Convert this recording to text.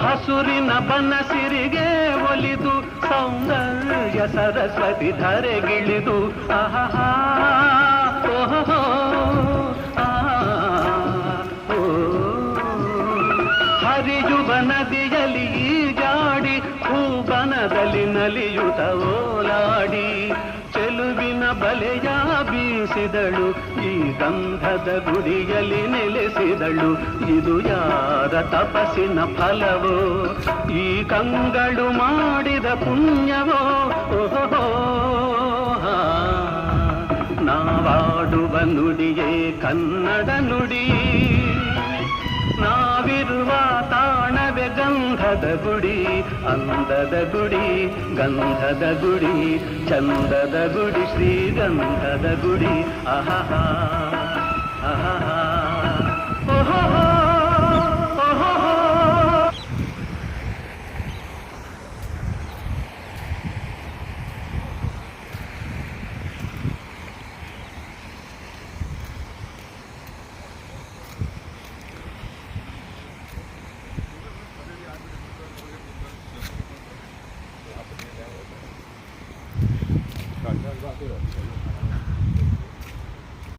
ಹಸುರಿನ ಬನಸಿರಿಗೆ ಒಲಿದು ಸೌಂದರ್ಯ ಸರಸ್ವತಿ ಧರೆಗಿಳಿದು ಆಹಾ ಓಹೋ ಹರಿಯುವ ನದಿಯಲ್ಲಿ ಈಜಾಡಿ ಹೂಬನದಲ್ಲಿ ನಲಿಯುತ್ತ ಓಲಾಡಿ ಚೆಲುವಿನ ಬಲೆಯ ಬೀಸಿದಳು ಈ ಗಂಧದ ಗುಡಿಯಲ್ಲಿ ನೆಲೆಸಿದಳು ಇದು ಯಾರ ತಪಸ್ಸಿನ ಫಲವೋ ಈ ಕಂಗಳು ಮಾಡಿದ ಪುಣ್ಯವೋ ಓಹೋ ನಾವಾಡುವ ನುಡಿಯೇ ಕನ್ನಡ ನುಡಿ ನಾವಿರುವ ತಾಣವೇ ಗಂಧದ ಗುಡಿ ಅಂದದ ಗುಡಿ ಗಂಧದ ಗುಡಿ ಚಂದದ ಗುಡಿ ಶ್ರೀಗಂಧದ ಗುಡಿ ಆಹಾ ಆಹಾ ಓಹೋ ಓಹೋ